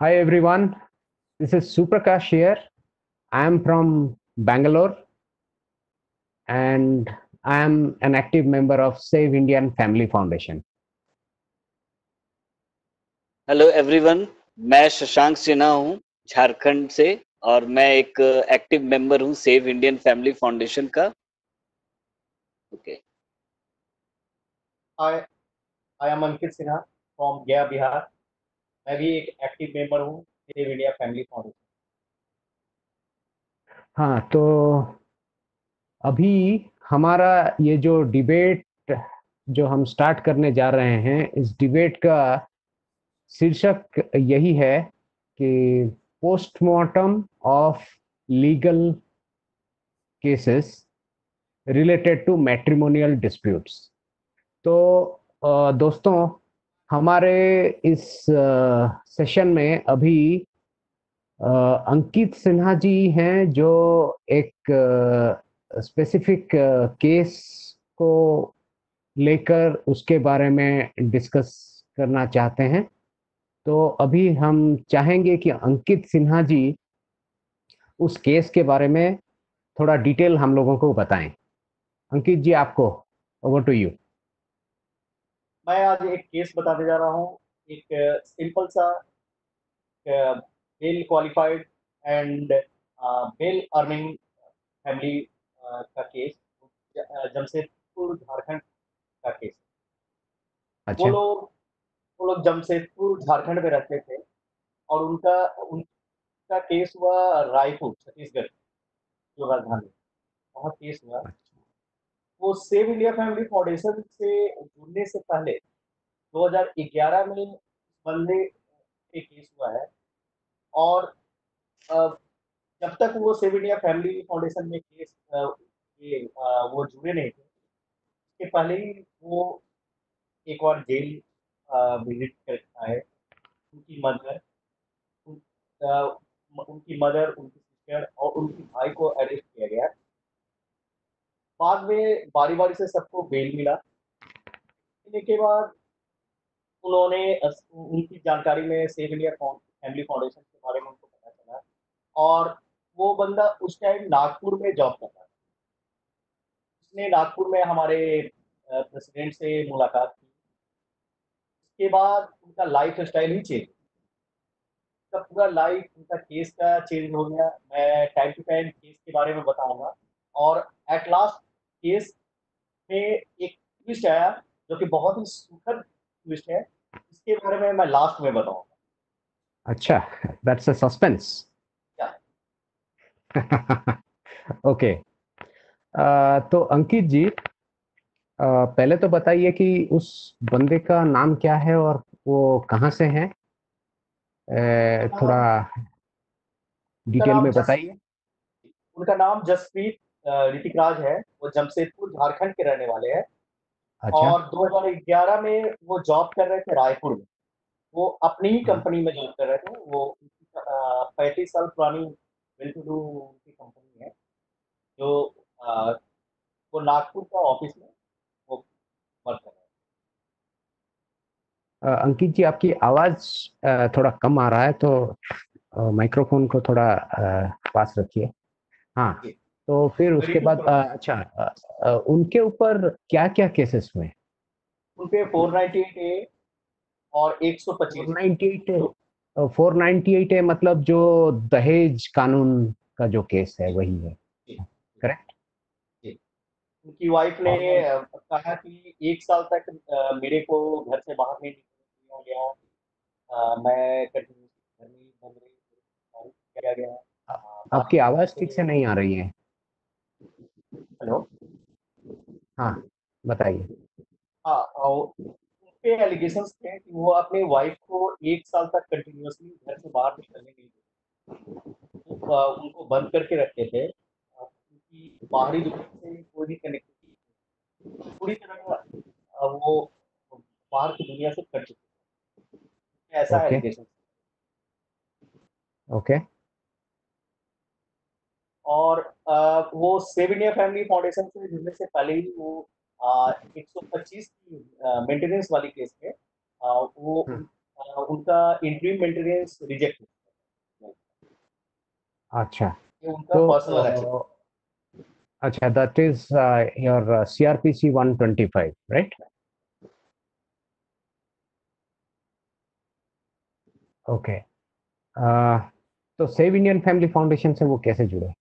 Hi everyone, this is Suprakash here. I am from Bangalore and I am an active member of Save Indian Family Foundation. Hello everyone. मैं शशांक सिन्हा हूँ झारखंड से और मैं एक active member हूँ save Indian family foundation का। Okay. Hi, I am Ankit Sinha from गया बिहार। मैं भी एक एक्टिव मेंबर हूँ सेव इंडिया फैमिली फाउंडेशन। हाँ, तो अभी हमारा ये जो डिबेट जो हम स्टार्ट करने जा रहे हैं, इस डिबेट का शीर्षक यही है कि postmortem of legal cases related to matrimonial disputes. तो दोस्तों, हमारे इस सेशन में अभी अंकित सिन्हा जी हैं जो एक स्पेसिफिक केस को लेकर उसके बारे में डिस्कस करना चाहते हैं। तो अभी हम चाहेंगे कि अंकित सिन्हा जी उस केस के बारे में थोड़ा डिटेल हम लोगों को बताएं। अंकित जी, आपको ओवर टू यू। मैं आज एक केस बताने जा रहा हूँ। एक सिंपल सा well qualified and well earning family का केस, जमशेदपुर झारखंड का केस। वो अच्छा। लोग वो लोग जमशेदपुर झारखंड में रहते थे और उनका केस हुआ रायपुर छत्तीसगढ़, जो राजधानी, वहाँ केस हुआ। वो सेव इंडिया फैमिली फाउंडेशन से जुड़ने से पहले 2011 में इस बंदे पे केस हुआ है। और अ, जब तक वो सेव इंडिया फैमिली फाउंडेशन में वो जुड़े नहीं थे, उसके पहले ही वो एक बार जेल विजिट कर आए। उनकी मदर उन, अ, उनकी मदर, उनकी सिस्टर और उनकी भाई को अरेस्ट किया गया। बाद में बारी बारी से सबको बेल मिला। मिलने के बाद उनकी जानकारी में सेव इंडिया फैमिली फाउंडेशन के बारे में उनको पता चला। और वो बंदा उस टाइम नागपुर में जॉब करता था। उसने नागपुर में हमारे प्रेसिडेंट से मुलाकात की। उसके बाद उनका लाइफ स्टाइल ही चेंज, उनका पूरा लाइफ, उनका केस का चेंज हो गया। मैं टाइम टू टाइम केस के बारे में बताऊंगा। और एट लास्ट केस में एक ट्विस्ट आया जो कि बहुत ही सुखद ट्विस्ट है। इसके बारे में मैं लास्ट में बताऊंगा। अच्छा, दैट्स अ सस्पेंस। क्या? ओके। तो अंकित जी, पहले तो बताइए कि उस बंदे का नाम क्या है और वो कहाँ से है। थोड़ा उनका डिटेल नाम में जस बताइए। उनका नाम जसप्रीत ऋतिक राज है। वो जमशेदपुर झारखंड के रहने वाले हैं। अच्छा। और 2011 में वो जॉब कर रहे थे रायपुर में। वो अपनी ही हाँ। कंपनी में जॉब कर रहे थे। वो 35 साल पुरानी वेल टू डू उनकी कंपनी है, जो अ, वो नागपुर का ऑफिस में वो वर्क कर रहे अंकित जी, आपकी आवाज थोड़ा कम आ रहा है, तो माइक्रोफोन को थोड़ा पास रखिए। हाँ। हैं। तो फिर जी, उसके रिपीट बाद करो। अच्छा, उनके ऊपर क्या क्या केसेस हुए। उन पे 498A और 125। 498 498 है, मतलब जो दहेज कानून का जो केस है वही है। जी, जी, करेक्ट। जी। उनकी वाइफ ने और कहा कि 1 साल तक मेरे को घर से बाहर नहीं निकलने दिया गया। मैं कंटिन्यूसली घर में ही बंद रही, किया गया। आपकी बाकी आवाज ठीक से से। नहीं आ रही है। हेलो। हाँ, बताइए। हाँ, उनपे एलिगेशंस थे कि वो अपनी वाइफ को 1 साल तक कंटिन्यूअसली घर से बाहर निकलने नहीं देते। उनको बंद करके रखते थे। उनकी बाहरी दुनिया से कोई भी कनेक्टिविटी पूरी तरह वो बाहर की दुनिया से कट चुके थे। ऐसा ओके। एलिगेशन। ओके। और वो सेव इंडिया फैमिली फाउंडेशन से जुड़ने से पहले ही वो 125 की मेंटेनेंस वाली केस में वो हम्म। उनका इंटरिम मेंटेनेंस रिजेक्ट हो, अच्छा, ये उनका तो पर्सनल एक्शन। अच्छा, that is your CRPC 125, right? Okay. तो सेव इंडियन फैमिली फाउंडेशन से वो कैसे जुड़े?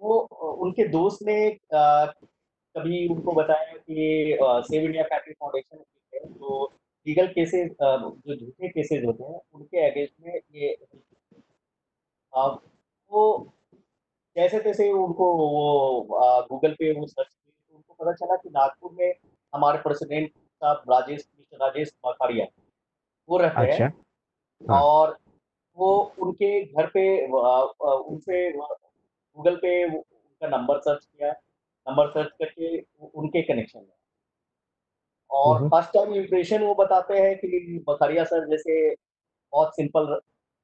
वो उनके दोस्त ने कभी उनको बताया कि सेव इंडिया फैमिली फाउंडेशन है, तो लीगल केसेस, जो झूठे केसेस होते हैं उनके अगेंस्ट में ये अ, वो जैसे तैसे उनको वो गूगल पे वो सर्च की तो उनको पता चला कि नागपुर में हमारे प्रेसिडेंट साहब मिस्टर राजेश माखाड़िया वो रहते हैं। अच्छा। हाँ। और वो उनके घर पे उनसे गूगल पे उनका नंबर सर्च किया, नंबर सर्च करके उनके कनेक्शन में, और हम्म। फर्स्ट टाइम इम्प्रेशन वो बताते हैं कि बखरिया सर जैसे बहुत सिंपल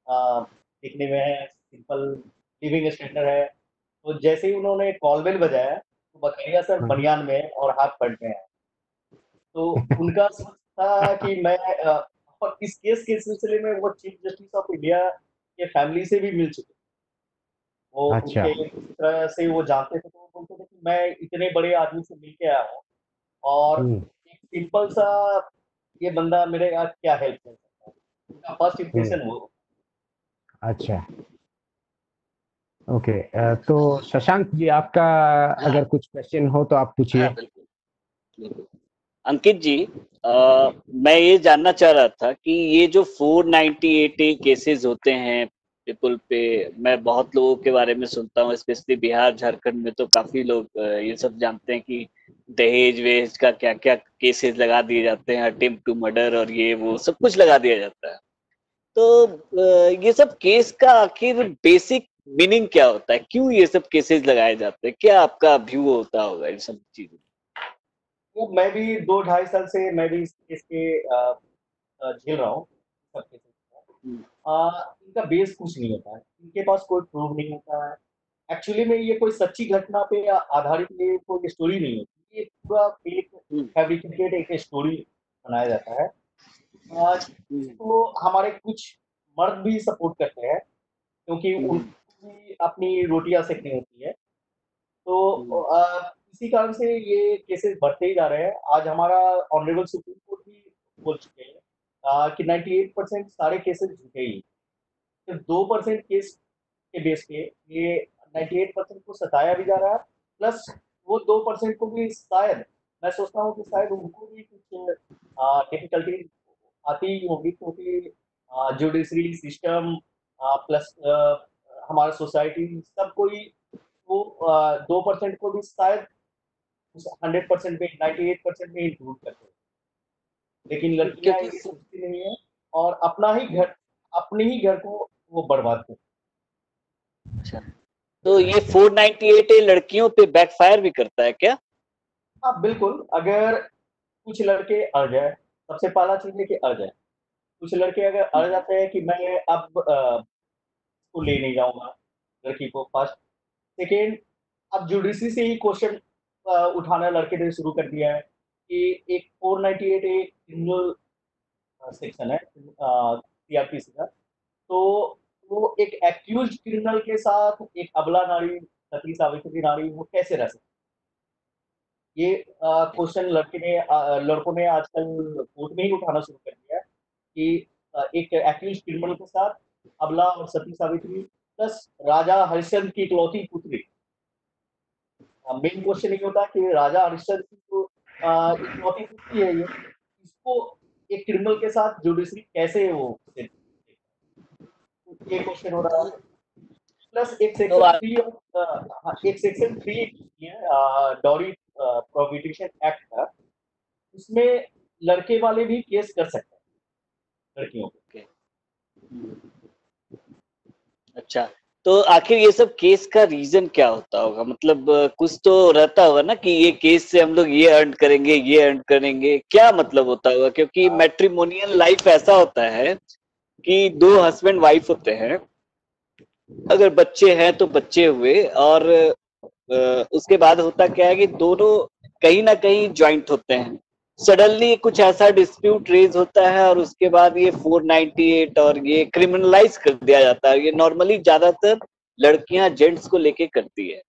दिखने में है, सिंपल लिविंग स्टैंडर्ड है। तो जैसे ही उन्होंने कॉल बेल बजाया तो बखरिया सर हाँ। बनियान में और हाफ पैंट में है। तो उनका सोच था कि मैं और इस केस के सिलसिले में वो चीफ जस्टिस ऑफ इंडिया के फैमिली से भी मिल चुके। वो अच्छा। उनके किसी तरह से वो जानते थे, तो वो बोलते थे कि मैं इतने बड़े आदमी से मिल के आया हूँ, और हम्म। एक सिंपल सा ये बंदा मेरे यहाँ क्या हेल्प कर सकता है। उनका फर्स्ट हम्म। इंप्रेशन वो। अच्छा। ओके। तो शशांक जी, आपका हाँ अगर कुछ क्वेश्चन हो तो आप हाँ, पूछिए। बिल्कुल बिल्कुल। अंकित जी, मैं ये जानना चाह रहा था कि ये जो 498A केसेस होते हैं पीपल पे, मैं बहुत लोगों के बारे में सुनता हूँ, स्पेशली बिहार झारखंड में तो काफी लोग ये सब जानते हैं कि दहेज वेज का क्या क्या केसेस लगा दिए जाते हैं, अटेम्प्ट टू मर्डर और ये वो सब कुछ लगा दिया जाता है। तो ये सब केस का आखिर बेसिक मीनिंग क्या होता है, क्यों ये सब केसेस लगाए जाते हैं, क्या आपका व्यू होता होगा इन सब चीजों? वो मैं भी 2 ढाई साल से मैं भी इस केस के झेल रहा हूँ सब केसेस हम्म, का। इनका बेस कुछ नहीं होता है, इनके पास कोई प्रूफ नहीं होता है। एक्चुअली में ये कोई सच्ची घटना पे आधारित ये कोई स्टोरी नहीं होती, ये पूरा फेक हम्म, फैब्रिकेटेड एक स्टोरी बनाया जाता है। हम्म, इसको हमारे कुछ मर्द भी सपोर्ट करते हैं, क्योंकि हम्म, उनको भी अपनी रोटियां सेकनी होती है। तो हम्म, इसी कारण से ये केसेस बढ़ते ही जा रहे हैं। आज हमारा ऑनरेबल सुप्रीम कोर्ट भी बोल चुके हैं कि 98% सारे केसेस झूठे ही, सिर्फ 2% केस के बेस पे ये 98% को सताया भी जा रहा है। प्लस वो 2% को भी शायद, मैं सोचता हूँ कि शायद उनको भी कुछ डिफिकल्टी आती ही होगी, क्योंकि जुडिशरी सिस्टम प्लस हमारा सोसाइटी सब कोई वो 2% को भी शायद उस 100% में 98% में इंक्लूड करते हैं। लेकिन लड़कियां क्योंकि ये सोचती नहीं है, और अपने ही घर को वो बर्बाद करती अच्छा, तो ये 498 लड़कियों पे बैकफायर भी करता है क्या? है। हाँ बिल्कुल, अगर कुछ लड़के अड़ जाए, सबसे पहला चीज है कि अड़ जाए। कुछ लड़के अगर अड़ हम्म, जाते हैं कि मैं अब उसको ले नहीं जाऊंगा लड़की को, फर्स्ट। सेकेंड, अब जुडिशरी से ही क्वेश्चन उठाना लड़के ने शुरू कर दिया है कि एक 498 एक क्रिमिनल सेक्शन है सीआरपीसी का। तो वो एक एक्यूज क्रिमिनल के साथ एक अबला नारी, सती सावित्री नारी, वो कैसे रह सकती है? ये क्वेश्चन लड़कों ने आजकल कोर्ट में ही उठाना शुरू कर दिया है कि एक एक्यूज क्रिमिनल के साथ अबला और सती सावित्री प्लस राजा हरिश्चंद्र की इकलौती पुत्री। मेन क्वेश्चन ये होता है कि राजा हरिश्चंद्र की जो इकलौती पुत्री है ये, इसको एक क्रिमिनल के साथ जुडिशरी कैसे वो ये क्वेश्चन हो रहा है। प्लस एक तो सेक्शन थ्री एक सेक्शन थ्री है डॉरी प्रोहिबिशन एक्ट का, उसमें लड़के वाले भी केस कर सकते हैं लड़कियों पे। ओके, अच्छा, तो आखिर ये सब केस का रीजन क्या होता होगा, मतलब कुछ तो रहता होगा ना कि ये केस से हम लोग ये अर्न करेंगे, ये अर्न करेंगे, क्या मतलब होता होगा? क्योंकि मैट्रिमोनियल लाइफ ऐसा होता है कि दो हस्बैंड वाइफ होते हैं, अगर बच्चे हैं तो बच्चे हुए, और उसके बाद होता क्या है कि दोनों कहीं ना कहीं ज्वाइंट होते हैं, सडनली कुछ ऐसा डिस्प्यूट रेज होता है और उसके बाद ये 498 और ये क्रिमिनलाइज कर दिया जाता है। ये नॉर्मली ज्यादातर लड़कियां जेंट्स को लेके करती है।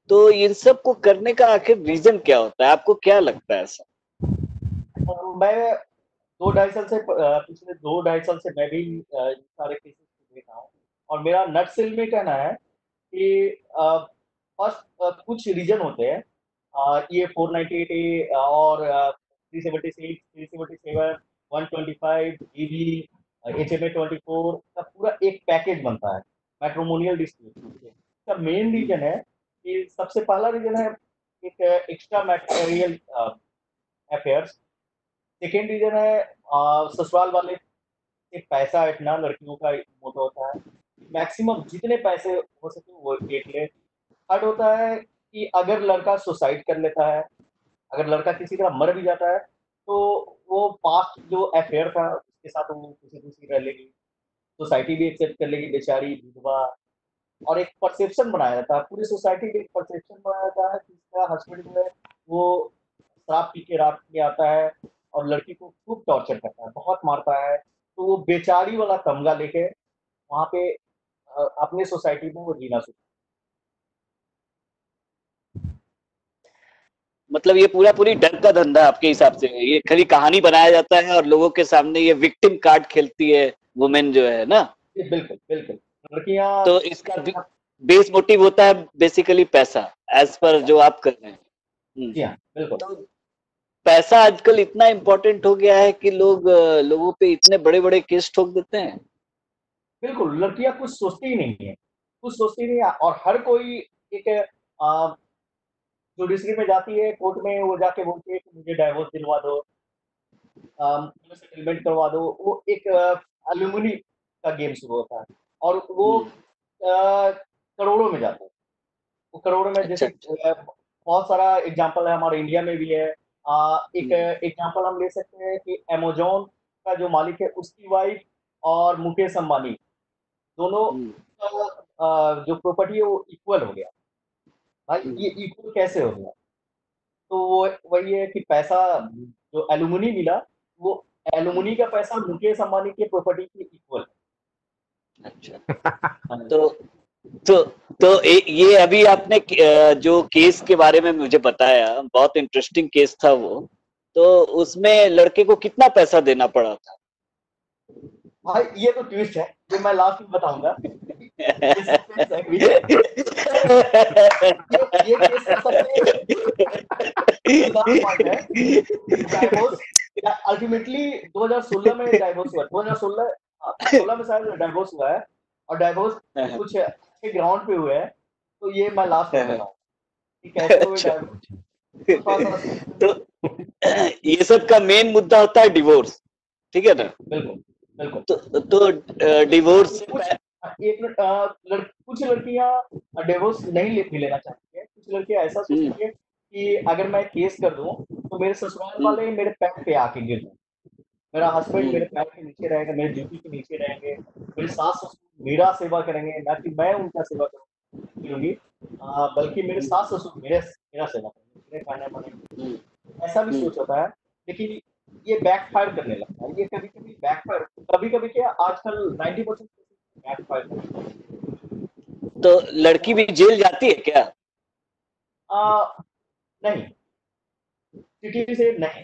तो इन सब को करने का आखिर रीजन क्या होता है, आपको क्या लगता है ऐसा? मैं 2-2.5 साल से पिछले 2-2.5 साल से मैं भी इन सारे केसेस को देख रहा हूँ, और मेरा नट सिल में कहना है कि फर्स्ट कुछ रीजन होते हैं। ये 498 ए और 376, 377, 125 जीबी, HMA 24 का पूरा एक पैकेज बनता है मैट्रिमोनियल डिस्प्यूट। इसका मेन रीजन है कि सबसे पहला रीजन है एक extra material affairs. Second reason है ससुराल वाले से पैसा ऐंठना, लड़कियों का मोटो होता है, मैक्सिमम जितने पैसे हो सके वो ऐंठ ले। थर्ड होता है कि अगर लड़का सुसाइड कर लेता है, अगर लड़का किसी तरह मर भी जाता है, तो वो पास्ट जो अफेयर था उसके साथ वो किसी दूसरी रह लेगी, सोसाइटी भी एक्सेप्ट कर लेगी, बेचारी विधवा। और एक परसेप्शन बनाया जाता है, पूरी सोसाइटी में एक परसेप्शन बनाया जाता है कि इसका हस्बैंड जो है वो शराब पी के रात में आता है और लड़की को खूब टॉर्चर करता है, बहुत मारता है। तो वो बेचारी वाला तमगा लेके वहाँ पे अपने सोसाइटी में वो जीना शुरू। मतलब ये पूरा पूरी डर का धंधा है आपके हिसाब से, ये खाली कहानी बनाया जाता है और लोगों के सामने ये विक्टिम कार्ड खेलती है वुमेन जो है ना? बिल्कुल बिल्कुल। लड़कियां तो इसका बेस मोटिव होता है बेसिकली पैसा, एज पर जो आप कर रहे हैं। जी हाँ बिल्कुल। तो पैसा आजकल इतना इम्पोर्टेंट हो गया है कि लोगों पे इतने बड़े बड़े केस ठोक देते हैं। बिल्कुल, लड़कियां कुछ सोचती ही नहीं है, कुछ सोचती नहीं है, और हर कोई एक जुडिशरी में जाती है, कोर्ट में वो जाके बोलती है कि मुझे डाइवोर्स दिलवा दो, मुझे सेटलमेंट करवा दो। वो एक एलिमनी का गेम शुरू होता है, और वो करोड़ों में जाते हैं। वो करोड़ों में, अच्छा जैसे अच्छा। बहुत सारा एग्जांपल है हमारे इंडिया में भी है। एक हम्म, एग्जांपल हम ले सकते हैं कि अमेज़न का जो मालिक है उसकी वाइफ और मुकेश अंबानी दोनों हम्म, का जो प्रॉपर्टी है वो इक्वल हो गया। भाई ये हम्म, इक्वल कैसे हो गया? तो वो वही है कि पैसा जो एलुमनी मिला, वो हम्म, एलुमनी का पैसा मुकेश अंबानी की प्रॉपर्टी के इक्वल। अच्छा। हाँ तो तो ये अभी आपने जो केस के बारे में मुझे बताया, बहुत इंटरेस्टिंग केस था वो। तो उसमें लड़के को कितना पैसा देना पड़ा था? भाई, ये तो ट्विस्ट है, ये मैं लास्ट में बताऊंगा। ये सस्पेंस है बीच। ये केस का सबसे मजेदार पार्ट है कि डाइवोर्स अल्टीमेटली 2016 में डाइवोर्स हुआ। 2016 16 में शायद डाइवोर्स हुआ है, और डाइवोर्स कुछ अच्छे ग्राउंड पे हुए हैं। तो ये मैं लास्ट में बताऊंगा कि कैसे हुए अच्छा। डाइवोर्स। तो थोड़ा सा तो ये सब का मेन मुद्दा होता है डिवोर्स, ठीक है ना? बिल्कुल बिल्कुल। डिवोर्स से कुछ एक मिनट, कुछ लड़कियां डिवोर्स नहीं भी लेना चाहती है। कुछ लड़कियां ऐसा हम्म, सोचती है कि अगर मैं केस कर दूं तो मेरे ससुराल हम्म, वाले मेरे पैर पे आके गिर जाएं, मेरा हस्बैंड हम्म, मेरे पैर के नीचे रहेगा, मेरे जूती के नीचे रहेंगे, मेरे सास ससुर मेरा सेवा करेंगे, ना कि मैं उनका सेवा करूंगी। बल्कि मेरे सास ससुर मेरा सेवा करेंगे, मेरे खाने बनाएंगे। हम्म, ऐसा भी हम्म। सोच होता है। लेकिन ये बैकफायर करने लगता है। ये कभी कभी बैकफायर, कभी कभी क्या, आजकल 90% बैकफायर करता तो लड़की भी जेल जाती है क्या? है। नहीं, सिटी से नहीं।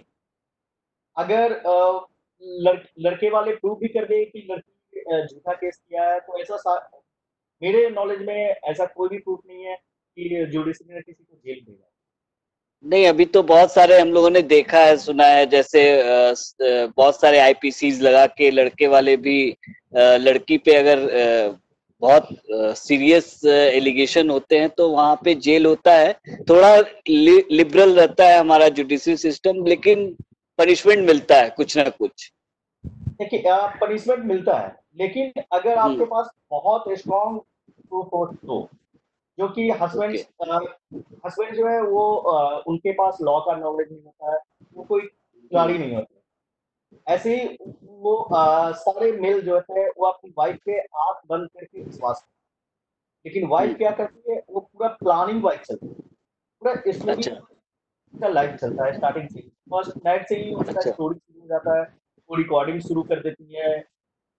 अगर लड़के वाले प्रूव भी कर दे कि लड़की झूठा केस किया है, तो मेरे नॉलेज में ऐसा कोई भी प्रूफ नहीं है कि जुडिशरी ने किसी को जेल भेजा। नहीं, अभी तो बहुत सारे हम लोगों ने देखा है, सुना है, जैसे बहुत सारे आईपीसीज लगा के लड़के वाले भी लड़की पे अगर बहुत सीरियस एलिगेशन होते हैं तो वहां पे जेल होता है। थोड़ा लिबरल रहता है हमारा जुडिशरी सिस्टम, लेकिन पनिशमेंट मिलता है कुछ ना कुछ। देखिए, पनिशमेंट मिलता है, लेकिन अगर आपके हम्म, पास बहुत स्ट्रॉन्ग प्रूफ हो तो, जो कि ओके। हस्बैंड जो है वो उनके पास लॉ का नॉलेज नहीं होता है, वो कोई खिलाड़ी नहीं होता। ऐसे ही वो सारे मेल जो है वो अपनी वाइफ पे आंख बंद करके विश्वास करते हैं। लेकिन वाइफ हम्म, क्या करती है, वो पूरा प्लानिंग वाइफ चलती है, पूरा स्टोरी अच्छा। उसका लाइफ चलता है स्टार्टिंग से ही। फर्स्ट नाइट से ही उसका अच्छा। स्टोरी शुरू हो जाता है, वो रिकॉर्डिंग शुरू कर देती है,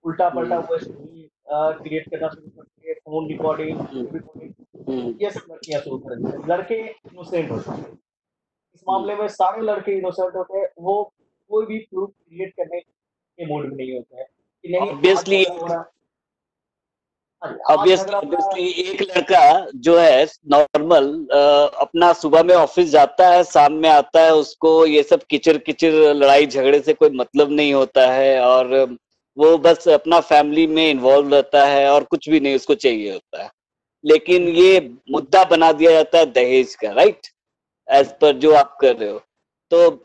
उल्टा-पल्टा वो स्टोरी क्रिएट करना शुरू करती है, फ़ोन रिकॉर्डिंग, हम्म, वीडियो रिकॉर्डिंग, हम्म, ये सब लड़कियाँ शुरू कर देती हैं। लड़के इनोसेंट होते हैं। इस हम्म। मामले में सारे लड़के इनोसेंट होते हैं, वो कोई भी प्रूफ क्रिएट करने के मूड में नहीं होते हैं, कि नहीं आज ऑब्वियसली झगड़ा हो रहा है, हाँ जी, आज ऑब्वियसली झगड़ा हो रहा है। ऑब्वियसली एक लड़का जो है नॉर्मल अपना सुबह में ऑफिस जाता है, शाम में आता है, उसको ये सब किचर किचर लड़ाई झगड़े से कोई मतलब नहीं होता है, और वो बस अपना फैमिली में इन्वॉल्व रहता है और कुछ भी नहीं उसको चाहिए होता है। लेकिन ये मुद्दा बना दिया जाता है दहेज का, राइट? एज पर जो आप कर रहे हो, तो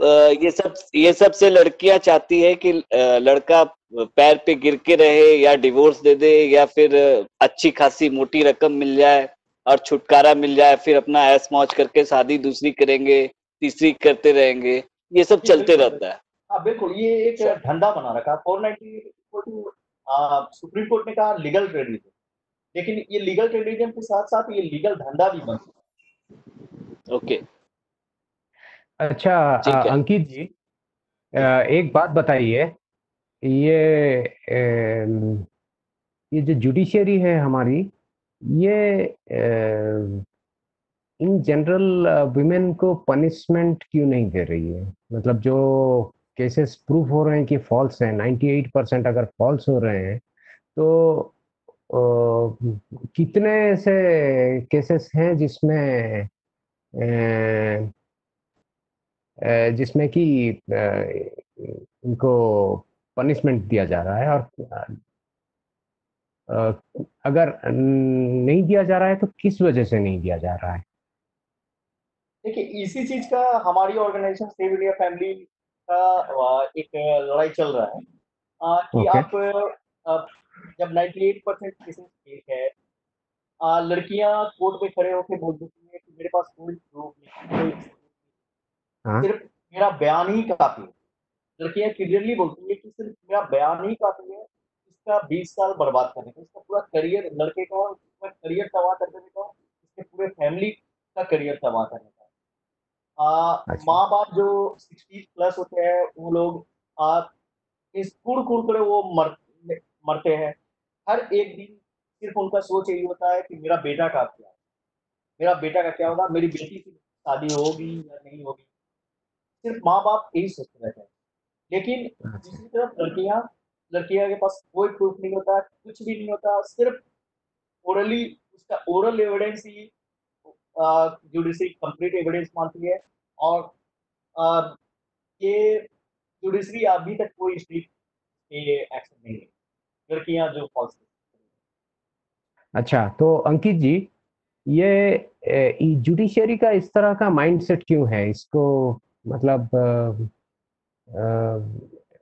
ये सब से लड़कियां चाहती है कि लड़का पैर पे गिर के रहे या डिवोर्स दे दे, या फिर अच्छी खासी मोटी रकम मिल जाए और छुटकारा मिल जाए, फिर अपना ऐश मौज करके शादी दूसरी करेंगे, तीसरी करते रहेंगे, ये सब जी, चलते बिल्कुल, रहता बिल्कुल। है। हाँ, बिल्कुल, ये एक अच्छा। धंधा बना रखा है। 490 इक्वल टू सुप्रीम कोर्ट ने कहा लीगल टेररिज्म, लेकिन ये लीगल टेररिज्म के साथ-साथ ये लीगल धंधा भी बन चुका ओके। अच्छा ठीक है। अंकित जी, है। जी, एक बात बताइए, ये ये जो जुडिशरी है हमारी, ये इन जनरल वुमेन को पनिशमेंट क्यों नहीं दे रही है? मतलब जो केसेस प्रूफ हो रहे हैं कि फॉल्स हैं, 98% अगर फॉल्स हो रहे हैं, तो अ, कितने ऐसे केसेस हैं जिसमें कि इनको पनिशमेंट दिया जा रहा है, और अगर नहीं दिया जा रहा है तो किस वजह से नहीं दिया जा रहा है? देखिए, इसी चीज़ का हमारी ऑर्गेनाइज़ेशन सेव इंडिया फैमिली का एक लड़ाई चल रहा है, कि ओके। आप जब 98% केसेस फेक है, लड़कियाँ कोर्ट में खड़े होके बोल देती हैं कि मेरे पास कोई प्रूफ नहीं, कोई हाँ। सिर्फ मेरा बयान ही काफ़ी है। लड़कियाँ क्लियरली बोलती है कि सिर्फ मेरा बयान ही काफ़ी है, इसका 20 साल बर्बाद करने का, इसका पूरा करियर लड़के का इसका करियर तबाह कर देने का, इसके पूरे फैमिली का करियर तबाह करने का। अच्छा। माँ-बाप जो 60 प्लस होते हैं, वो लोग अ, इस कूड़-कूड़ कर वो मरते हैं। हर एक दिन सिर्फ उनका सोच यही होता है कि मेरा बेटा का क्या? मेरा बेटा का क्या होगा? मेरी बेटी की शादी होगी या नहीं होगी? सिर्फ माँ-बाप यही सोचते रहते हैं। लेकिन अच्छा। दूसरी तरफ लड़कियाँ के पास कोई प्रूफ नहीं होता, कुछ भी नहीं होता, सिर्फ ओरली उसका ओरल एविडेंस ही जुडिशरी कंप्लीट एविडेंस मानती है, और अ, ये जुडिशरी अभी तक कोई स्ट्रिक्ट ये एक्शन नहीं है, लड़कियाँ जो फॉल्स अच्छा, तो अंकित जी, ये जुडिशरी का इस तरह का माइंडसेट क्यों है? इसको मतलब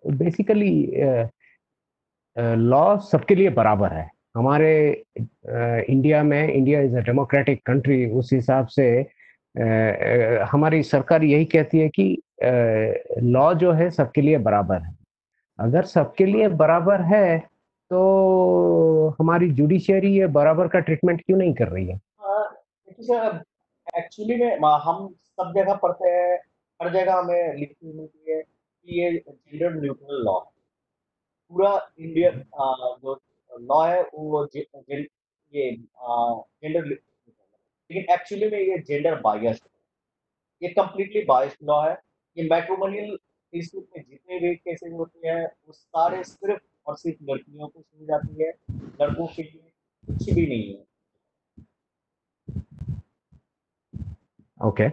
बेसिकली लॉ सबके लिए बराबर है। हमारे इंडिया में, India is a democratic country, उस हिसाब से हमारी सरकार यही कहती है कि लॉ जो है सबके लिए बराबर है। अगर सबके लिए बराबर है, तो हमारी जुडिशरी ये बराबर का ट्रीटमेंट क्यों नहीं कर रही है? देखिए सर, एक्चुअली में हम सब जगह पढ़ते हैं, हर जगह हमें लिखी हुई मिलती है कि ये जेंडर न्यूट्रल लॉ, पूरा इंडियन जो लॉ है वो ये जेंडर, लेकिन एक्चुअली में ये जेंडर बायस्ड, ये कंप्लीटली बायस्ड लॉ है। ये मैट्रिमोनियल डिस्प्यूट में जितने भी केसेस होते हैं, वो सारे सिर्फ और सिर्फ लड़कियों को सुनी जाती है, लड़कों के लिए कुछ भी नहीं है। ओके।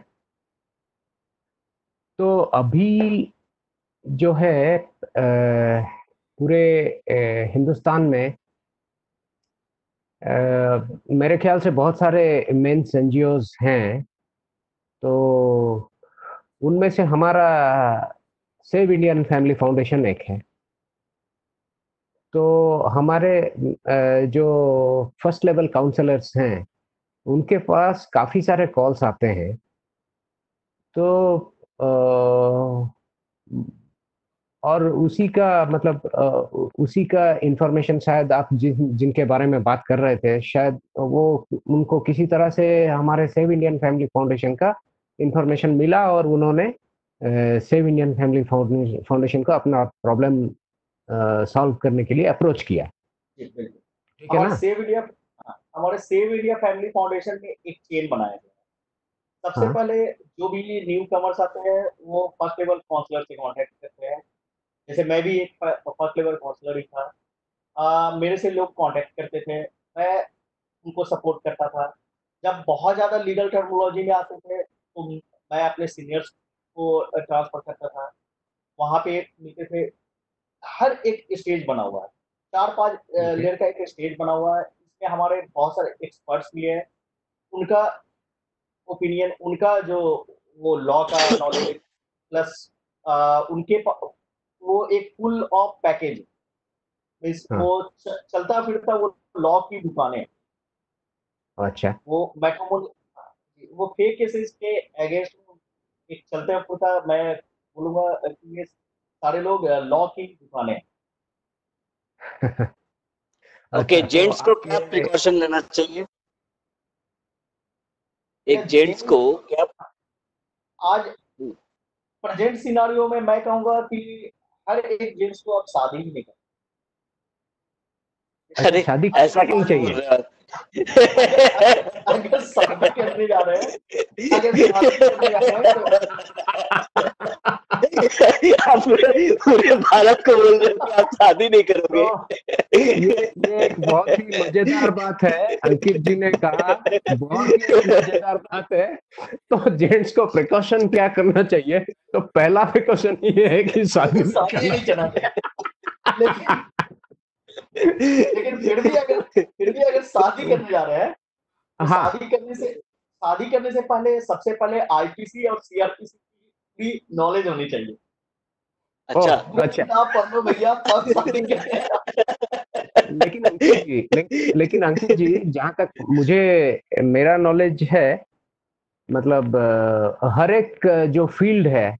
तो अभी जो है पूरे हिंदुस्तान में मेरे ख्याल से बहुत सारे मेंस एनजीओज हैं, तो उनमें से हमारा सेव इंडियन फैमिली फाउंडेशन एक है। तो हमारे जो फर्स्ट लेवल काउंसलर्स हैं, उनके पास काफ़ी सारे कॉल्स आते हैं। तो और उसी का मतलब उसी का इंफॉर्मेशन शायद आप जिनके बारे में बात कर रहे थे, शायद वो उनको किसी तरह से हमारे सेव इंडियन फैमिली फाउंडेशन का इंफॉर्मेशन मिला और उन्होंने सेव इंडियन फैमिली फाउंडेशन को अपना प्रॉब्लम सॉल्व करने के लिए अप्रोच किया। जी, बिल्कुल। ठीक है ना? हमारे सेव इंडिया फैमिली फाउंडेशन ने एक चेन बनाया गया है। सबसे हाँ, पहले जो भी न्यू कमर्स आते हैं वो फर्स्ट लेवल काउंसलर से कांटेक्ट करते हैं। जैसे मैं भी एक फर्स्ट लेवल काउंसलर ही था। मेरे से लोग कांटेक्ट करते थे, मैं उनको सपोर्ट करता था। जब बहुत ज़्यादा लीगल टर्मिनोलॉजी में आते थे तो मैं अपने सीनियर्स को ट्रांसफ़र करता था। वहाँ पे मिलते थे। हर एक स्टेज बना हुआ है। 4-5 ओके, लेयर का एक स्टेज बना हुआ है। इसमें हमारे बहुत सारे एक्सपर्ट्स भी हैं। उनका ओपिनियन, उनका जो वो लॉ का नॉलेज प्लस उनके वो एक फुल ऑफ पैकेज मीन्स हाँ, वो चलता फिरता वो लॉ की दुकानें, अच्छा, वो मैट्रिमोनी, वो फेक केसेस के अगेंस्ट एक चलता फिरता, मैं बोलूंगा कि ये सारे लोग लॉ की दुकानें हैं। ओके, अच्छा, तो जेंट्स को क्या आपने प्रिकॉशन लेना चाहिए? या एक जेंट्स को जेंट्स क्या? आज प्रेजेंट सिनारियो में मैं कहूंगा कि हर एक जेंट्स को अब शादी ही नहीं करनी। अच्छा, अरे, शादी ऐसा करनी नहीं कौन बोल चाहिए? रहा अगर अगर शादी करने जा रहे हैं, अगर शादी करने जा रहे हैं तो आप पूरे पूरे भारत को बोल रहे हो कि आप शादी नहीं करोगे? तो ये एक बहुत ही मजेदार बात है, अंकित जी ने कहा, बहुत ही एक मजेदार बात है। तो जेंट्स को प्रिकॉशन क्या करना चाहिए? तो पहला प्रिकॉशन ये है कि शादी नहीं शादी ही करना नहीं करना चाहिए। चाहिए। लेकिन लेकिन फिर भी अगर शादी करने जा रहे हैं तो हाँ, शादी करने से पहले सबसे पहले आईपीसी और सीआरपीसी की भी नॉलेज होनी चाहिए। अच्छा। ओह! वो अच्छा। किताब पढ़ लो भैया, तब शादी करने लेकिन अंकित जी, जहाँ तक मुझे मेरा नॉलेज है, मतलब हर एक जो फील्ड है,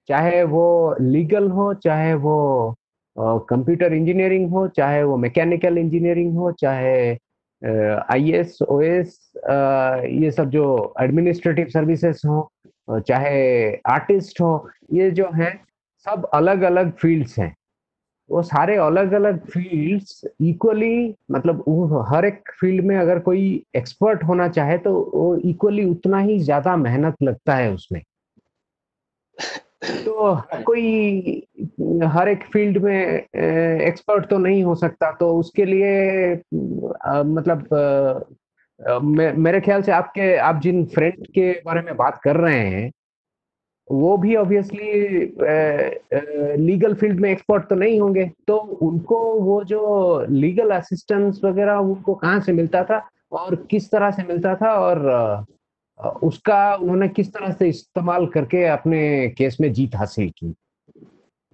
चाहे वो लीगल हो, चाहे वो कंप्यूटर इंजीनियरिंग हो, चाहे वो मैकेनिकल इंजीनियरिंग हो, चाहे आईएएस, ओएएस, ये सब जो एडमिनिस्ट्रेटिव सर्विसेज हो, चाहे आर्टिस्ट हो, ये जो हैं, सब अलग-अलग फील्ड्स हैं। वो सारे अलग-अलग फील्ड्स इक्वली, मतलब वो हर एक फील्ड में अगर कोई एक्सपर्ट होना चाहे तो वो इक्वली उतना ही ज़्यादा मेहनत लगता है उसमें। तो हर चाहिए। कोई हर एक फील्ड में एक्सपर्ट तो नहीं हो सकता, तो उसके लिए मतलब मेरे ख्याल से आप जिन फ्रेंड के बारे में बात कर रहे हैं, वो भी ऑब्वियसली लीगल फील्ड में एक्सपर्ट तो नहीं होंगे, तो उनको वो जो लीगल असिस्टेंस वगैरह उनको कहाँ से मिलता था और किस तरह से मिलता था, और उसका उन्होंने किस तरह से इस्तेमाल करके अपने केस में जीत हासिल की?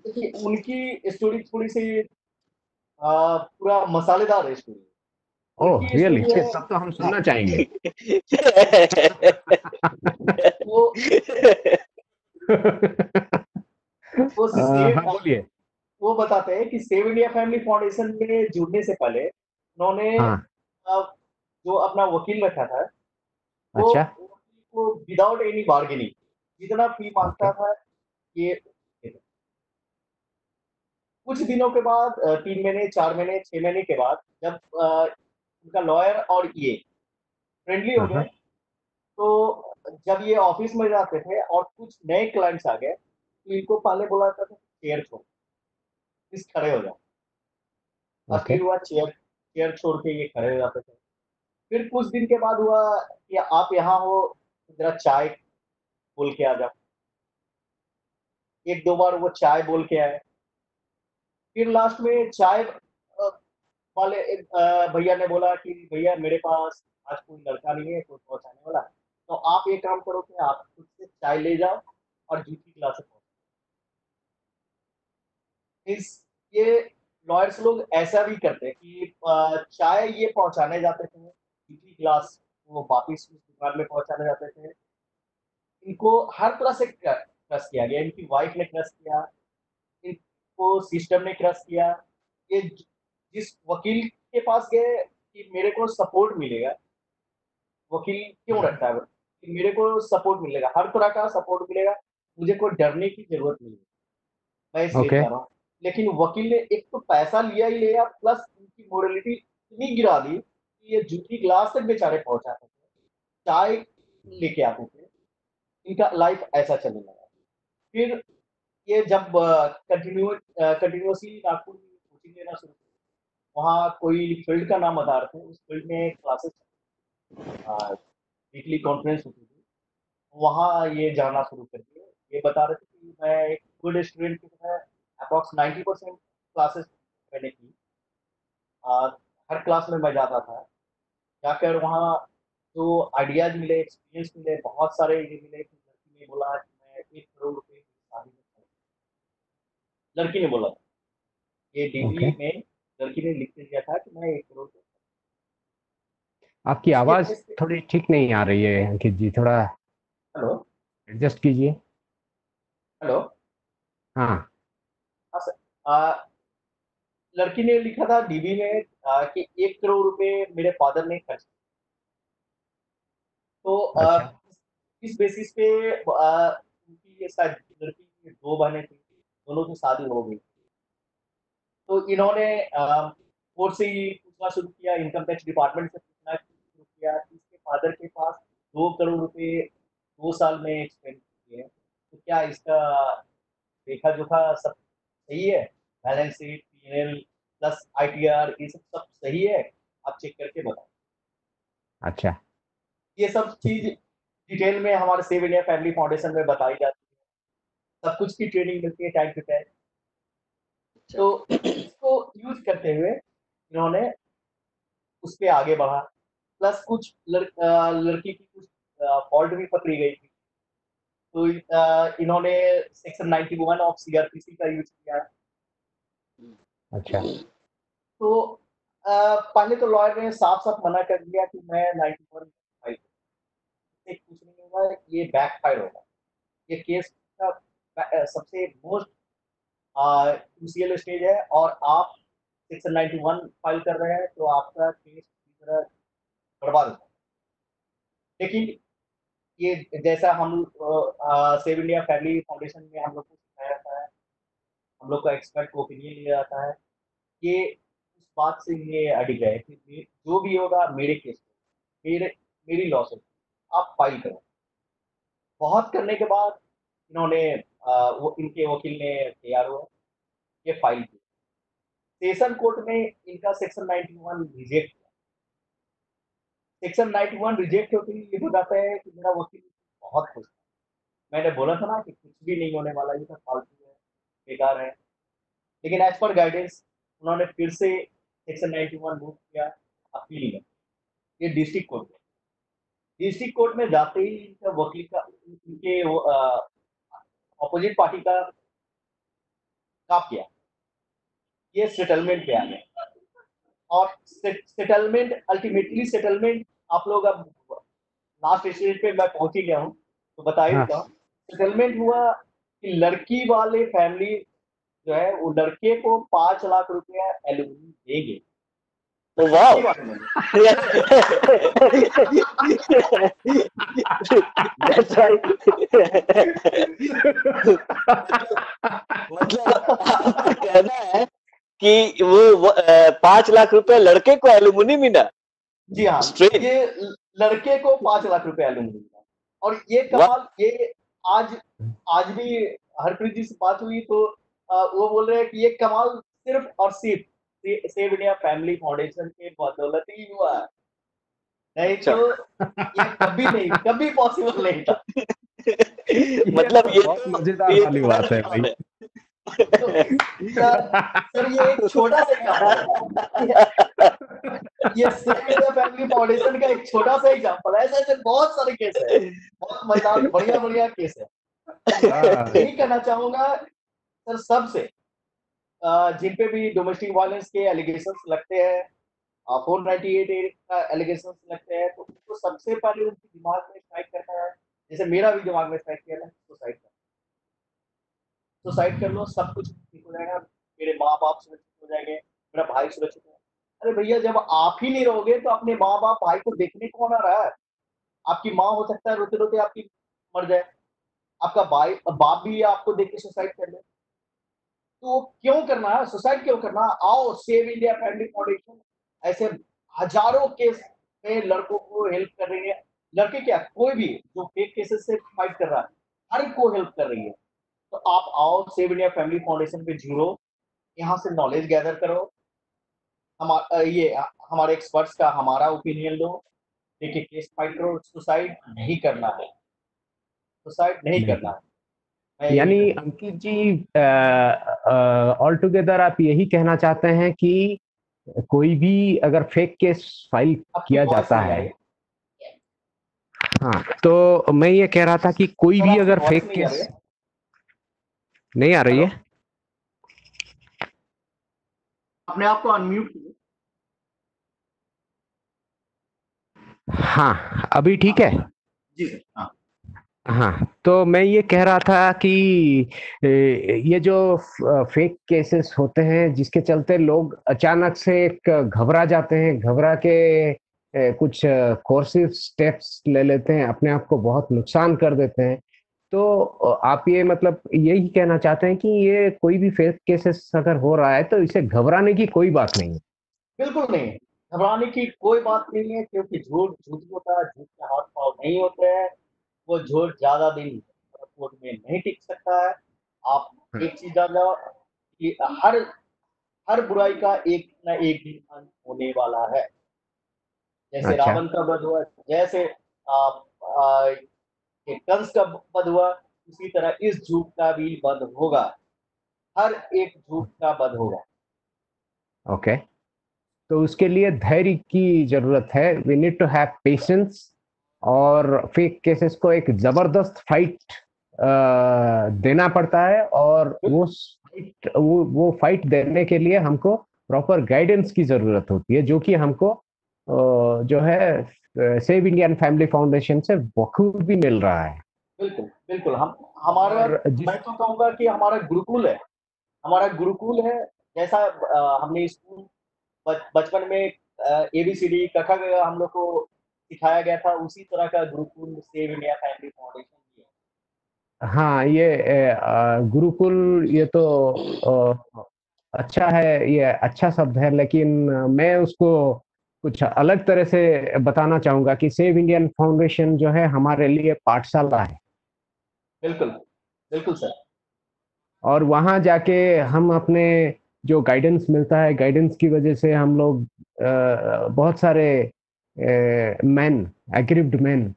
देखिए उनकी स्टोरी थोड़ी सी पूरा मसालेदार है स्टोरी। ओह उनकी रियली? स्टोरी है। तब तो हम हाँ, सुनना चाहेंगे। वो वो हाँ, सेव बोलिए। वो बताते हैं कि सेव इंडिया फैमिली फाउंडेशन में जुड़ने से पहले उन्होंने हाँ, जो अपना वकील रखा था, वो अच्छा, वकील को विदाउट एनी बार्गेनिंग जितना फी ओके, मांगता था, ये कुछ दिनों के बाद 3 महीने, 4 महीने, 6 महीने के बाद जब उनका लॉयर और ये फ्रेंडली हो हाँ, गए, हाँ, तो जब ये ऑफिस में जाते थे और कुछ नए क्लाइंट्स आ गए, तो इनको पहले बोला जाता था चेयर छोड़ो, प्लीज खड़े हो जाओ। ओके, असली हुआ चेयर चेयर छोड़ के ये खड़े हो जाते थे। फिर कुछ दिन के बाद हुआ कि आप यहाँ हो, जरा चाय बोल के आ जाओ। एक दो बार वो चाय बोल के आए। फिर लास्ट में चाय वाले भैया ने बोला कि भैया मेरे पास आज कोई लड़का नहीं है कोई पहुंचाने वाला, तो आप एक काम करो कि आप खुद से चाय ले जाओ और जूठी गिलास से इस ये लॉयर्स लोग ऐसा भी करते हैं कि चाय ये पहुंचाने जाते थे, जूठी गिलास वो वापिस उस दुकान में पहुंचाने जाते थे। इनको हर तरह से ट्रस्ट किया गया, इनकी वाइफ ने ट्रस्ट किया, इनको सिस्टम ने ट्रस्ट किया। ये जिस वकील के पास गए कि मेरे को सपोर्ट मिलेगा, वकील क्यों रखता है, कि मेरे को सपोर्ट मिलेगा, हर तरह का सपोर्ट मिलेगा, मुझे कोई डरने की ज़रूरत नहीं है, मैं इसलिए ओके। जा रहा हूँ। लेकिन वकील ने एक तो पैसा लिया ही लिया, प्लस उनकी मोरालिटी इतनी गिरा दी कि ये जूठी ग्लास तक बेचारे पहुँचाते थे, चाय लेके आते थे, इनका लाइफ ऐसा चलने लगा। फिर ये जब कंटिन्यूअसली नागपुर में कोचिंग लेना शुरू किया, वहाँ कोई फील्ड का नाम बता रहे थे, उस फील्ड में क्लासेस वीकली कॉन्फ्रेंस होती थी, वहाँ ये जाना शुरू कर दिए। ये बता रहे थे कि मैं एक गुड स्टूडेंट की तरह अप्रॉक्स 90% क्लासेस मैंने की। अ, हर क्लास में मैं जाता था, जाकर वहाँ जो आइडियाज़ मिले, एक्सपीरियंस मिले, बहुत सारे ये मिले कि लड़की ने बोला कि मैं 1 करोड़ रुपए की शादी में खर्च, लड़की ने बोला था, ये ओके। डिग्री में लड़की ने लिख के दिया था कि मैं 1 करोड़ आपकी इसके आवाज़ बेस पे थोड़ी ठीक नहीं आ रही है अंकित जी, थोड़ा हेलो, एडजस्ट कीजिए। हेलो। हाँ। हाँ सर। लड़की ने लिखा था डीबी में कि 1 करोड़ रुपए मेरे फादर ने खर्च किए। तो अच्छा। इस बेसिस पे उनकी ये शायद लड़की की 2 बहनें थी, दोनों की शादी हो गई। तो इन्होंने कोर्ट से ही पूछना शुरू किया, इनकम टैक्स डिपार्टमेंट से पूछना शुरू किया कि इसके फादर के पास 2 करोड़ रुपए 2 साल में स्पेंड किए हैं, तो क्या इसका लेखा-जोखा सब सही है? Balance sheet, P&L plus ITR ये सब सही है? आप चेक करके बताओ। अच्छा। ये सब चीज़ डिटेल में हमारे सेव इंडिया फैमिली फाउंडेशन में बताई जाती है। सब कुछ की ट्रेनिंग मिलती है टाइम टू टाइम। अच्छा। तो इसको यूज़ करते हुए इन्होंने उस पे आगे बढ़ा। प्लस कुछ लड़की की कुछ फॉल्ट भी पकड़ी गई थी। तो इन्होंने सेक्शन 91 ऑफ सीआरपीसी का यूज़ किया। अच्छा। तो पहले तो लॉयर ने साफ-साफ मना कर दिया कि मैं 91 फाइल इससे कुछ नहीं होगा, ये बैकफायर होगा। ये केस का सबसे मोस्ट क्रूशियल स्टेज है और आप सेक्शन 91 फाइल कर रहे हैं, तो आपका केस पूरी तरह बर्बाद हो जाएगा। लेकिन ये जैसा हम सेव इंडिया फैमिली फाउंडेशन में हम लोग को सिखाया जाता है, हम लोग का एक्सपर्ट को ओपिनियन लिया जाता है, ये उस बात से ये अडिग है कि जो भी होगा मेरे केस में, मेरी लॉ से आप फाइल करो। बहुत करने के बाद इन्होंने वो इनके वकील ने तैयार हुआ, ये फाइल की। सेशन कोर्ट में इनका सेक्शन 91 रिजेक्ट किया। सेक्शन 91 रिजेक्ट होते ही ये हो जाता है कि मेरा वकील बहुत खुश था। मैंने बोला था ना कि कुछ भी नहीं होने वाला, ये सब फालतू है, बेकार है। लेकिन एज पर गाइडेंस उन्होंने फिर से सेक्शन 91 मूव किया अपील में। ये डिस्ट्रिक्ट कोर्ट में। डिस्ट्रिक्ट कोर्ट में जाते ही इनका वकील का इनके अपोजिट पार्टी का काफ किया, ये सेटलमेंट पे आ गए। और सेटलमेंट अल्टीमेटली सेटलमेंट आप लोग अब लास्ट स्टेज पे मैं पहुंच ही गया हूँ, तो बता ही हाँ। देता हूँ। सेटलमेंट हुआ कि लड़की वाले फैमिली जो है वो लड़के को 5 लाख रुपया एलुमनी देंगे। तो वाह। लड़की वाले फैमिली That's right. मतलब आपका कहना है कि वो 5 लाख रुपए लड़के को एलुमनी मिला। जी हाँ, स्ट्रेट। ये लड़के को 5 लाख रुपया एलुमनी मिला। और ये वाह। कमाल ये आज आज भी हरप्रीत जी से बात हुई तो वो बोल रहे हैं कि ये कमाल सिर्फ और सिर्फ सेव इंडिया फैमिली फाउंडेशन के बदौलत ही हुआ है। नहीं अच्छा। तो ये कभी पॉसिबल नहीं था। मतलब तो ये बहुत तो मजेदार ये वाली तो नया बात है रिकॉर्ड भाई। है। तो सर ये एक छोटा सा एग्जाम्पल है। ये सेव इंडिया फैमिली फाउंडेशन का एक छोटा सा एग्जाम्पल है। ऐसे-ऐसे बहुत सारे केस है। बहुत मजेदार बढ़िया-बढ़िया केस है। मैं हाँ। यही कहना चाहूँगा सर सबसे जिन पे भी डोमेस्टिक वायलेंस के एलिगेशंस लगते हैं 498 का एलिगेशंस लगते हैं, तो उनको सबसे पहले उनके दिमाग में स्ट्राइक करना है, जैसे मेरा भी दिमाग में स्ट्राइक किया था, सुसाइड कर सुसाइड कर लो, सब कुछ ठीक हो जाएगा, मेरे माँ-बाप सुरक्षित हो जाएँगे, मेरा भाई सुरक्षित है। अरे भैया जब आप ही नहीं रहोगे तो अपने माँ-बाप, भाई को देखने कौन आ रहा है? आपकी माँ हो सकता है रोते रोते आपकी मर जाए, आपका भाई बाप भी आपको देख के सुसाइड कर ले। तो क्यों करना है सुसाइड, क्यों करना है? आओ सेव इंडिया फैमिली फाउंडेशन ऐसे हजारों केस में लड़कों को हेल्प कर रही है। लड़के क्या, कोई भी जो फेक केसेस से फाइट कर रहा है, हर एक को हेल्प कर रही है। तो आप आओ सेव इंडिया फैमिली फाउंडेशन पे जुड़ो, यहाँ से नॉलेज गैदर करो, ये हमारे एक्सपर्ट्स का हमारा ओपिनियन लो, देखिए केस फाइट करो। सुसाइड नहीं करना है, सुसाइड नहीं नहीं, करना है, मैं यही यानी कहूँ। अंकित जी ऑल टुगेदर आप यही कहना चाहते हैं कि कोई भी अगर फेक केस फाइल आपकी किया वॉइस जाता नहीं आ है, रही, हाँ, तो मैं ये कह रहा था कि कोई सर भी आपकी अगर वॉइस फेक नहीं आ रही केस है। नहीं आ रही हेलो, है। अपने आप को अनम्यूट कीजिए। हाँ, अभी ठीक हाँ है। जी सर, हाँ हाँ, तो मैं ये कह रहा था कि ये जो फेक केसेस होते हैं जिसके चलते लोग अचानक से एक घबरा जाते हैं, घबरा के कुछ कोर्सिव स्टेप्स ले लेते हैं, अपने आप को बहुत नुकसान कर देते हैं। तो आप ये मतलब यही कहना चाहते हैं कि ये कोई भी फेक केसेस अगर हो रहा है तो इसे घबराने की कोई बात नहीं है। बिल्कुल नहीं, घबराने की कोई बात नहीं है, क्योंकि झूठ झूठ होता है, झूठ के हाथ पाँव नहीं होते हैं। वो झूठ ज्यादा दिन कोर्ट में नहीं टिक सकता है। आप हाँ, एक चीज जान जाओ कि हर हर बुराई का एक ना एक दिन अंत होने वाला है। जैसे अच्छा, रावण का वध हुआ, जैसे आ, आ, ये कंस का वध हुआ, उसी तरह इस झूठ का भी वध होगा। हर एक झूठ का वध होगा। ओके। तो उसके लिए धैर्य की जरूरत है, we need to have patience, और फेक केसेस को एक जबरदस्त फाइट देना पड़ता है, और वो फाइट देने के लिए हमको प्रॉपर गाइडेंस की जरूरत होती है, जो कि हमको जो है सेव इंडियन फैमिली फाउंडेशन से बखूबी मिल रहा है। बिल्कुल बिल्कुल, हम हमारा, और जिस मैं तो कहूंगा कि हमारा गुरुकुल है, हमारा गुरुकुल है। जैसा हमने स्कूल बचपन में एबीसीडी कखा गया हम लोग को सिखाया गया था, उसी तरह का Gurukul save India family foundation भी हाँ, ये गुरुकुल, ये तो अच्छा है, ये अच्छा शब्द है, लेकिन मैं उसको कुछ अलग तरह से बताना चाहूंगा कि सेव इंडियन फाउंडेशन जो है हमारे लिए पाठशाला है। है। बिल्कुल बिल्कुल सर। और वहाँ जाके हम अपने जो गाइडेंस मिलता है, गाइडेंस की वजह से हम लोग बहुत सारे मैन, एग्रीव्ड मैन,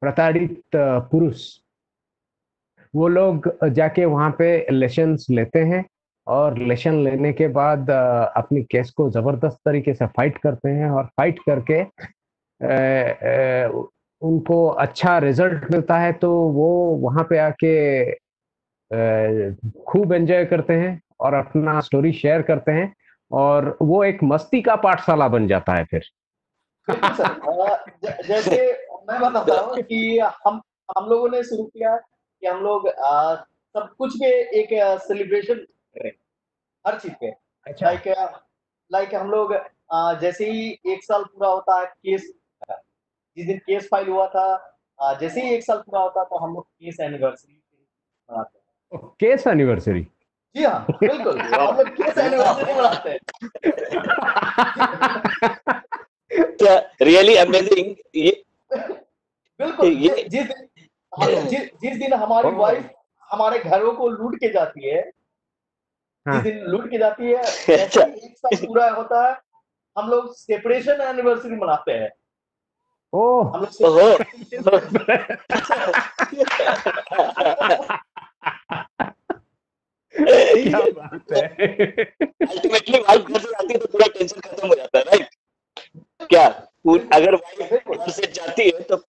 प्रताड़ित पुरुष, वो लोग जाके वहाँ पे लेसन्स लेते हैं, और लेसन लेने के बाद अपनी केस को जबरदस्त तरीके से फाइट करते हैं, और फाइट करके उनको अच्छा रिजल्ट मिलता है, तो वो वहाँ पे आके खूब एंजॉय करते हैं और अपना स्टोरी शेयर करते हैं, और वो एक मस्ती का पाठशाला बन जाता है फिर। बिल्कुल सर, जैसे मैं बताता हूँ कि हम लोगों ने शुरू किया कि हम लोग सब कुछ पे एक सेलिब्रेशन करें, हर चीज पे। अच्छा। लाइक लाइक हम लोग जैसे ही एक साल पूरा होता है केस, जिस दिन केस फाइल हुआ था, जैसे ही एक साल पूरा होता तो हम लोग केस एनिवर्सरी मनाते हैं। Case anniversary. जी हाँ बिल्कुल, वाह हम लोग केस वाह, एनिवर्सरी मनाते हैं। क्या रियली अमेजिंग ये बिल्कुल, ये जिस दिन जिस दिन हमारी ओह, वाइफ हमारे घरों को लूट के जाती है, जिस हाँ। दिन लूट के जाती है, जैसे अच्छा ही एक साल पूरा होता है, हम लोग सेपरेशन एनिवर्सरी मनाते हैं। ओह। हम लोग ओहो क्या बात तो है। अल्टीमेटली वाइफ घर से आती है तो पूरा टेंशन खत्म हो जाता है, राइट? क्या बिल्कुल अगर वाइफ बिल्कुल। घर से जाती है तो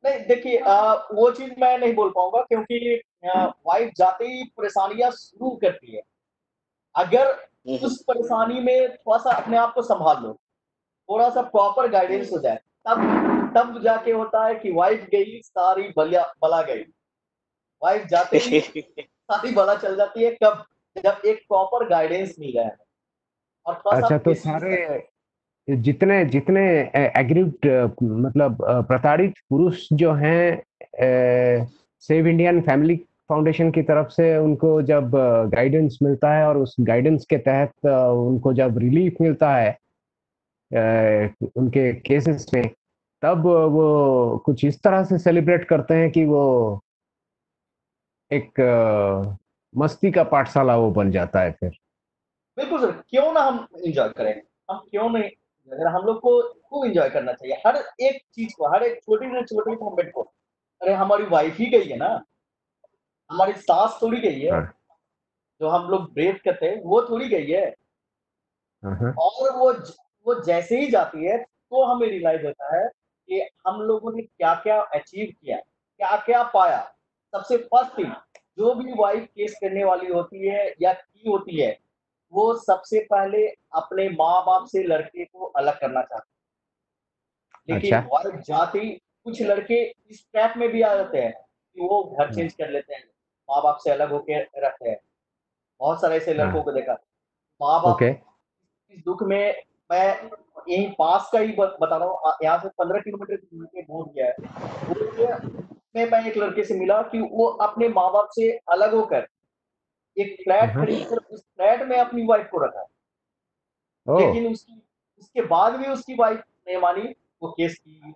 नहीं देखिए, वो चीज मैं नहीं बोल पाऊंगा, क्योंकि वाइफ जाते ही परेशानियां शुरू करती है। अगर उस परेशानी में थोड़ा सा अपने आप को संभाल लो, थोड़ा सा प्रॉपर गाइडेंस हो जाए, तब तब जाके होता है कि वाइफ गई सारी बलिया बला गई। वाइफ जाते ही सारी बला चल जाती है, कब? जब एक प्रॉपर गाइडेंस मिल गया है और थोड़ा सा अच्छा, तो पेशेंस सारे रखें। जितने जितने एग्रीड मतलब प्रताड़ित पुरुष जो हैं सेव इंडियन फैमिली फाउंडेशन की तरफ से उनको जब गाइडेंस मिलता है और उस गाइडेंस के तहत उनको जब रिलीफ मिलता है उनके केसेस में, तब वो कुछ इस तरह से सेलिब्रेट करते हैं कि वो एक मस्ती का पाठशाला वो बन जाता है फिर। बिल्कुल सर, क्यों ना हम एंजॉय करें, हम क्यों नहीं, अगर हम लोग को खूब एंजॉय करना चाहिए हर एक चीज को, हर एक छोटी से छोटी मोमेंट को। अरे हमारी वाइफ ही गई है ना, हमारी सास थोड़ी गई है, हाँ, जो हम लोग ब्रेव करते हैं वो थोड़ी गई है। हाँ, हाँ, और वो जैसे ही जाती है तो हमें रियलाइज होता है कि हम लोगों ने क्या क्या अचीव किया, क्या क्या पाया। सबसे फर्स्ट थिंग, जो भी वाइफ केस करने वाली होती है या की होती है, वो सबसे पहले अपने माँ बाप से लड़के को अलग करना चाहती है। लेकिन अच्छा, वाइफ जाते ही कुछ लड़के इस ट्रैप में भी आ जाते हैं कि वो घर हाँ, चेंज कर लेते हैं, माँ बाप से अलग होके रहते हैं। बहुत सारे ऐसे लड़कों हाँ, को देखा, माँ बाप ओके, इस दुख में। मैं यहीं पास का ही बता रहा हूँ, यहाँ से 15 किलोमीटर की दूरी पे बोध गया है। बोध गया में मैं एक लड़के से मिला कि वो अपने माँ बाप से अलग होकर एक फ्लैट हाँ, खरीद कर उस फ्लैट में अपनी वाइफ को रखा। ओ, लेकिन उसके बाद भी उसकी वाइफ नहीं मानी, वो केस की।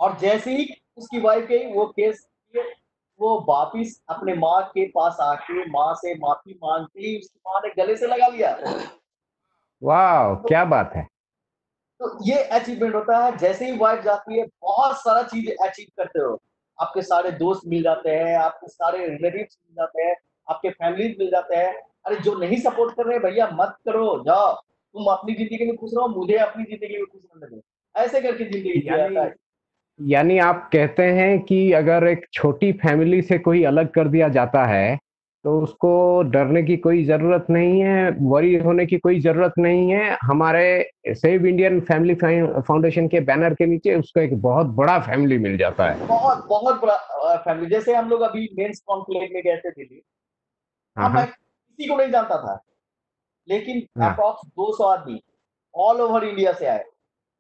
और जैसे ही उसकी वाइफ गई वो केस किए, वो वापिस अपने माँ के पास आके माँ से माफी मांगते ही उसकी माँ ने गले से लगा लिया। वाह, तो क्या बात है। तो ये अचीवमेंट होता है, जैसे ही वाइफ जाती है बहुत सारा चीज अचीव करते हो। आपके सारे दोस्त मिल जाते हैं, आपके सारे रिलेटिव्स मिल जाते हैं, आपके फैमिली मिल जाते हैं। अरे जो नहीं सपोर्ट कर रहे भैया मत करो, जाओ तुम अपनी जिंदगी में खुश रहो, मुझे अपनी जिंदगी में खुश रहने दो। ऐसे करके जिंदगी जिया यानी जाता है। यानी आप कहते हैं कि अगर एक छोटी फैमिली से कोई अलग कर दिया जाता है तो उसको डरने की कोई जरूरत नहीं है, वरी होने की कोई जरूरत नहीं है। हमारे सेव इंडियन फैमिली फाउंडेशन के बैनर के नीचे उसका एक बहुत बड़ा फैमिली मिल जाता है। बहुत बहुत बड़ा फैमिली। जैसे हम लोग अभी मेंस कॉन्क्लेव में गए थे दिल्ली, हाँ, मैं हाँ, किसी को नहीं जानता था, लेकिन हाँ, अप्रॉक्स 200 आदमी ऑल ओवर इंडिया से आए,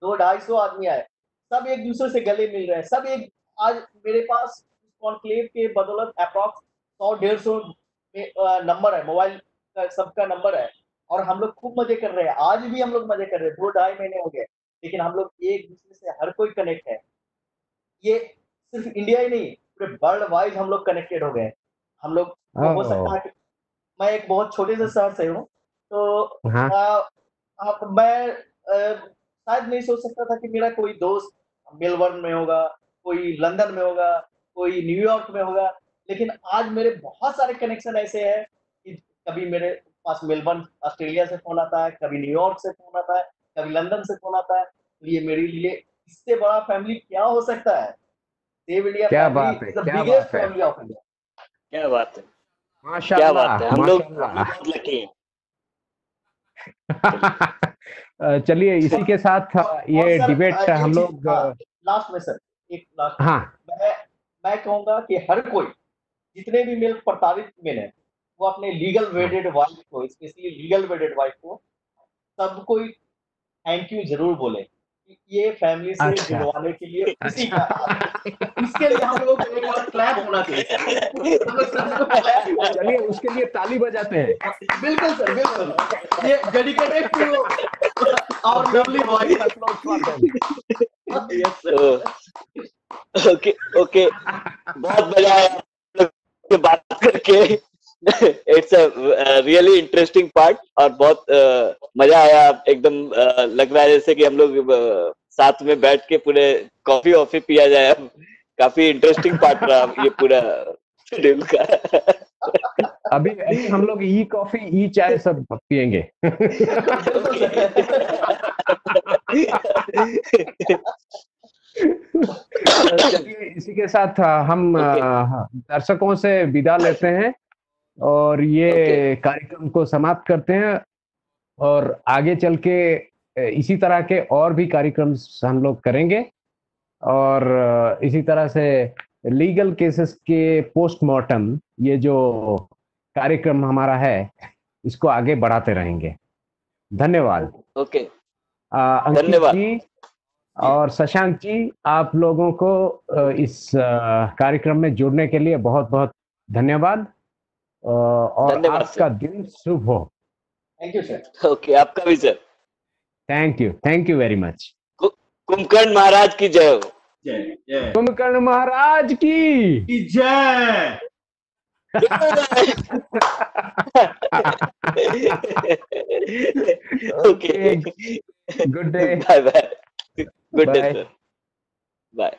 200-250 आदमी आए। सब एक दूसरे से गले मिल रहे हैं, सब एक। आज मेरे पास कॉन्क्लेव के बदौलत अप्रॉक्स 100-150 नंबर है, मोबाइल का सबका नंबर है। और हम लोग खूब मजे कर रहे हैं, आज भी हम लोग मजे कर रहे हैं, 2 ढाई महीने हो गए। लेकिन हम लोग एक दूसरे से हर कोई कनेक्ट है। ये सिर्फ इंडिया ही नहीं, पूरे वर्ल्ड वाइड हम लोग कनेक्टेड हो गए। हम लोग को हो सकता ओ, है कि मैं एक बहुत छोटे से शहर से हूँ, तो हाँ, मैं शायद नहीं सोच सकता था कि मेरा कोई दोस्त मेलबर्न में होगा, कोई लंदन में होगा, कोई न्यूयॉर्क में होगा। लेकिन आज मेरे बहुत सारे कनेक्शन ऐसे हैं कि कभी मेरे पास मेलबर्न ऑस्ट्रेलिया से फ़ोन आता है, कभी न्यूयॉर्क से फ़ोन आता है, कभी लंदन से फ़ोन आता है। तो ये मेरे लिए इससे बड़ा फैमिली क्या हो सकता है? सेव इंडिया क्या फैमिली बात है, इज़ द क्या बिगेस्ट बात है। Family of India. क्या बात है, क्या बात है, माशाल्लाह, हम लोग माशाल्लाह। बहुत लकी हैं। चलिए। चलिए इसी के साथ और ये सर डिबेट एक हम चीज़, लोग हाँ, लास्ट में सर, एक लास्ट में, हाँ, मैं मैं कहूँगा कि हर कोई, जितने भी मेल प्रताड़ित मेल हैं, वो अपने लीगल हाँ, वेडेड वाइफ को, स्पेशली लीगल वेडेड वाइफ को, सब कोई थैंक यू ज़रूर बोले कि ये फैमिली से अच्छा, जुड़वाने के लिए उसी अच्छा। का हाथ है। इसके लिए हम लोगों को एक बार क्लैप होना चाहिए सर। हम लोग सबको क्लैप करें। चलिए उसके लिए ताली बजाते हैं। बिल्कुल सर, बिल्कुल। ये dedicated to A our big lovely round of wife. applause for them. Yes तो सर। ओके, ओके, बहुत मजा आया आप लोग से बात करके। It's a really interesting part, और बहुत मजा आया। एकदम लग रहा है जैसे कि हम लोग साथ में बैठ के पूरे कॉफी वॉफी पिया जाए। अब काफी इंटरेस्टिंग पार्ट रहा ये पूरा शेड्यूल का। अभी अभी हम लोग ई कॉफी ई चाय सब पियेंगे। बिल्कुल सर। चलिए इसी के साथ हम ओके, दर्शकों से विदा लेते हैं और ओके, ये कार्यक्रम को समाप्त करते हैं। और आगे चल के इसी तरह के और भी कार्यक्रम हम लोग करेंगे और इसी तरह से लीगल केसेस के पोस्टमार्टम, ये जो कार्यक्रम हमारा है, इसको आगे बढ़ाते रहेंगे। धन्यवाद। ओके। अंकित धन्यवाद। जी और शशांक जी, आप लोगों को इस कार्यक्रम में जुड़ने के लिए बहुत बहुत धन्यवाद, और धन्यवाद आपका सर। दिन शुभ हो। Thank you sir. ओके, आपका भी sir. Thank you very much. Kumbhakarna Maharaj की जय हो। जय जय कुंभकर्ण महाराज की जय। Okay, good day. Bye bye. Good day bye. Sir, bye.